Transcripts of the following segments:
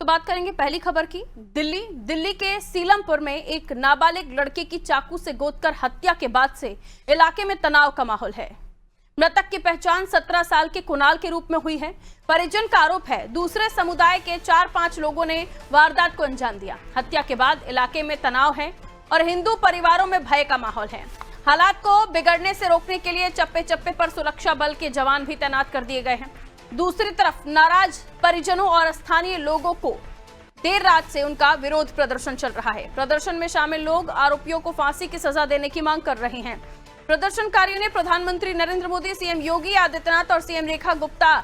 तो बात करेंगे पहली खबर की। दिल्ली के सीलमपुर में एक नाबालिग लड़के की चाकू से गोदकर हत्या के बाद से इलाके में तनाव का माहौल है। मृतक की पहचान 17 साल के कुणाल के रूप में हुई है। परिजन का आरोप है दूसरे समुदाय के 4-5 लोगों ने वारदात को अंजाम दिया। हत्या के बाद इलाके में तनाव है और हिंदू परिवारों में भय का माहौल है। हालात को बिगड़ने से रोकने के लिए चप्पे चप्पे पर सुरक्षा बल के जवान भी तैनात कर दिए गए हैं। दूसरी तरफ नाराज परिजनों और स्थानीय लोगों को देर रात से उनका विरोध प्रदर्शन चल रहा है। प्रदर्शन में शामिल लोग आरोपियों को फांसी की सजा देने की मांग कर रहे हैं। प्रदर्शनकारियों ने प्रधानमंत्री नरेंद्र मोदी, सीएम योगी आदित्यनाथ और सीएम रेखा गुप्ता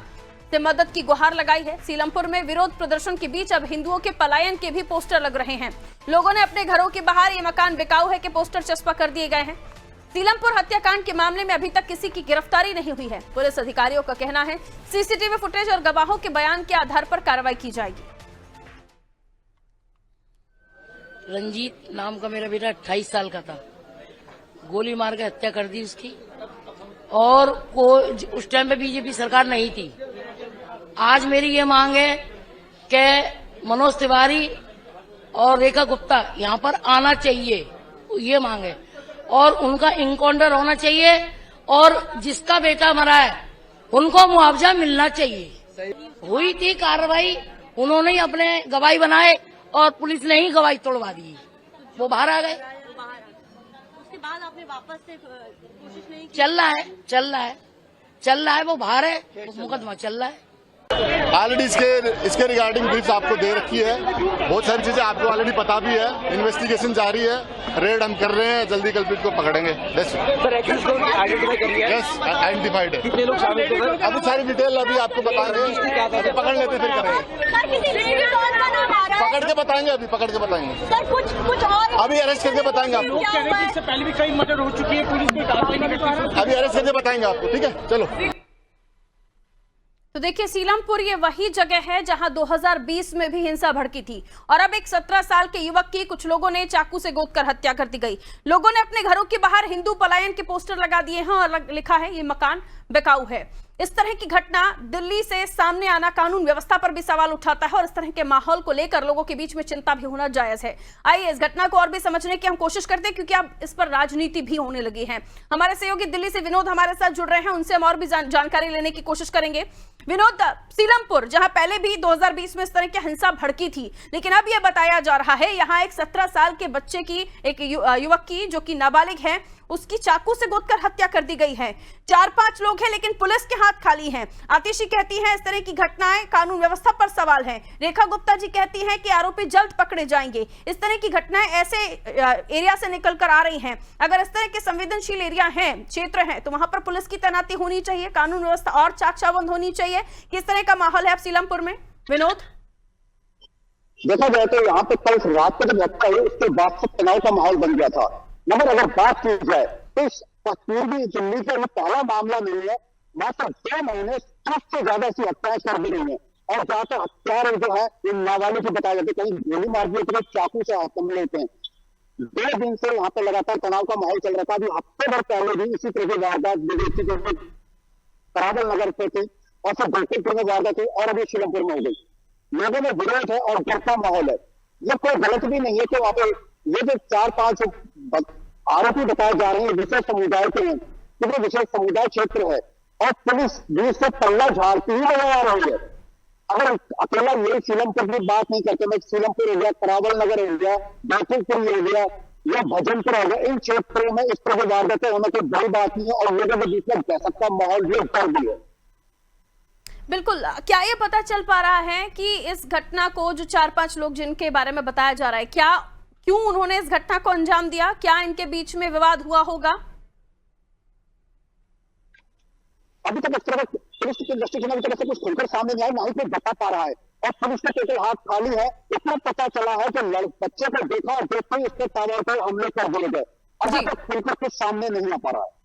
से मदद की गुहार लगाई है। सीलमपुर में विरोध प्रदर्शन के बीच अब हिंदुओं के पलायन के भी पोस्टर लग रहे हैं। लोगों ने अपने घरों के बाहर ये मकान बिकाऊ है के पोस्टर चस्पा कर दिए गए हैं। सीलमपुर हत्याकांड के मामले में अभी तक किसी की गिरफ्तारी नहीं हुई है। पुलिस अधिकारियों का कहना है सीसीटीवी फुटेज और गवाहों के बयान के आधार पर कार्रवाई की जाएगी। रंजीत नाम का मेरा बेटा 28 साल का था, गोली मार के हत्या कर दी उसकी। और उस टाइम पे बीजेपी सरकार नहीं थी। आज मेरी ये मांग है कि मनोज तिवारी और रेखा गुप्ता यहाँ पर आना चाहिए, ये मांग है। और उनका इनकाउंटर होना चाहिए और जिसका बेटा मरा है उनको मुआवजा मिलना चाहिए। हुई थी कार्रवाई, उन्होंने ही अपने गवाही बनाए और पुलिस ने ही गवाही तोड़वा दी। वो बाहर आ गए। उसके बाद आपने वापस से कोशिश नहीं की? चल रहा है, वो बाहर है, मुकदमा चल रहा है। ऑलरेडी इसके रिगार्डिंग ब्रीफ आपको दे रखी है। बहुत सारी चीजें आपको ऑलरेडी पता भी है। इन्वेस्टिगेशन जारी है, रेड हम कर रहे हैं, जल्दी कल्प्रिट को पकड़ेंगे। यस, आइडेंटिफाइड है। कितने लोग शामिल थे? अभी सारी डिटेल अभी आपको बताएंगे, पकड़ लेते फिर करेंगे। पकड़ के बताएंगे, अभी पकड़ के बताएंगे सर। कुछ और अभी अरेस्ट करके बताएंगे आपको। लोग कह रहे हैं कि इससे पहले भी कई मर्डर हो चुकी है, पुलिस कोई कार्रवाई नहीं करती। अभी अरेस्ट करके बताएंगे आपको, ठीक है? चलो। तो देखिए, सीलमपुर ये वही जगह है जहां 2020 में भी हिंसा भड़की थी और अब एक 17 साल के युवक की कुछ लोगों ने चाकू से गोदकर हत्या कर दी गई। लोगों ने अपने घरों के बाहर हिंदू पलायन के पोस्टर लगा दिए हैं और लिखा है ये मकान बिकाऊ है। इस तरह की घटना दिल्ली से सामने आना कानून व्यवस्था पर भी सवाल उठाता है और इस तरह के माहौल को लेकर लोगों के बीच में चिंता भी होना जायज है। आइए इस घटना को और भी समझने की हम कोशिश करते हैं, क्योंकि अब इस पर राजनीति भी होने लगी है। हमारे सहयोगी दिल्ली से विनोद हमारे साथ जुड़ रहे हैं, उनसे हम और भी जानकारी लेने की कोशिश करेंगे। विनोद, सीलमपुर जहां पहले भी 2020 में इस तरह की हिंसा भड़की थी, लेकिन अब यह बताया जा रहा है यहां एक 17 साल के बच्चे की, एक युवक की जो कि नाबालिग है, उसकी चाकू से गोदकर हत्या कर दी गई है। 4-5 लोग हैं लेकिन पुलिस के हाथ खाली हैं। आतिशी कहती है इस तरह की घटनाएं कानून व्यवस्था पर सवाल है। रेखा गुप्ता जी कहती हैं कि आरोपी जल्द पकड़े जाएंगे। इस तरह की घटनाएं ऐसे एरिया से निकल कर आ रही हैं। अगर इस तरह के संवेदनशील एरिया हैं, क्षेत्र हैं, तो वहां पर पुलिस की तैनाती होनी चाहिए, कानून व्यवस्था और चाक चौबंद होनी चाहिए। किस तरह का माहौल है अब सीलमपुर में, विनोद? देखा जाए तो यहाँ पे कल रात को जब घटना हुई उसके बाद से तनाव का माहौल बन गया था। मगर अगर बात की जाए तो इस पूर्वी दिल्ली का ये पहला मामला नहीं है। मात्र 2 महीने 10 से ज्यादा ऐसी हत्याएं कर दी गई है और जहाँ तक हत्यारे जो है इन नाबालिग को बताया जाता है, कहीं गोली मार दी तो चाकू से हमले लेते हैं। 2 दिन से यहाँ पे लगातार तनाव का माहौल चल रहा था। अभी हफ्ते भर पहले भी इसी तरह की वारदात करावल नगर पे थी और फिर गोरखपुर में वारदात थी और अभी सीलमपुर में हो गई। लोगों में विरोध है और डर का माहौल है। ये कोई गलत भी नहीं है कि वहां पे ये जो 4-5 आरोपी बताए जा रहे हैं विशेष समुदाय के हैं, क्योंकि विशेष समुदाय क्षेत्र है और पुलिस भी से पल्ला झाड़ती ही नजर आ रही है। अगर अकेला ये सीलमपुर की बात नहीं करते, मैं सीलमपुर हो गया, करावल नगर हो गया, बैतूलपुर हो गया या भजनपुर हो गया, इन क्षेत्रों में इस तरह की वारदातें होना कोई बड़ी बात नहीं है और लोगों के बीच में दहशत का माहौल ये कर भी है। बिल्कुल। क्या ये पता चल पा रहा है कि इस घटना को जो 4-5 लोग जिनके बारे में बताया जा रहा है, क्यों उन्होंने इस घटना को अंजाम दिया? क्या इनके बीच में विवाद हुआ होगा? अभी तक इस तरह पुलिस की इन्वेस्टिगेशन अभी तक ऐसे कुछ खुलकर सामने नहीं आया, ना ही कोई बता पा रहा है और पुलिस का टोटल हाथ खाली है। इतना पता चला है कि बच्चे को देखा और देखते ही इसके ताबड़ पर हमले कर दिए गए। अभी तक खुलकर कुछ सामने नहीं आ पा रहा है।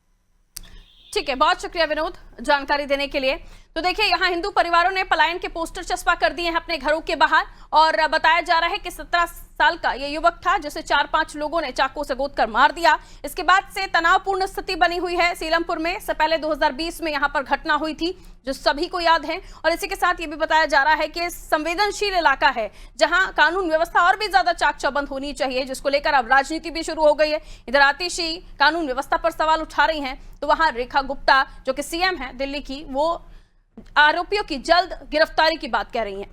ठीक है, बहुत शुक्रिया विनोद जानकारी देने के लिए। तो देखिए यहाँ हिंदू परिवारों ने पलायन के पोस्टर चस्पा कर दिए हैं अपने घरों के बाहर और बताया जा रहा है कि 17 साल का ये युवक था जिसे 4-5 लोगों ने चाकू से गोदकर मार दिया। इसके बाद से तनावपूर्ण स्थिति बनी हुई है सीलमपुर में। इससे पहले 2020 में यहाँ पर घटना हुई थी जो सभी को याद है। और इसी के साथ ये भी बताया जा रहा है कि संवेदनशील इलाका है जहां कानून व्यवस्था और भी ज्यादा चाक चौबंद होनी चाहिए, जिसको लेकर अब राजनीति भी शुरू हो गई है। इधर आतिशी कानून व्यवस्था पर सवाल उठा रही हैं, तो वहां रेखा गुप्ता जो कि सीएम है दिल्ली की, वो आरोपियों की जल्द गिरफ्तारी की बात कह रही हैं।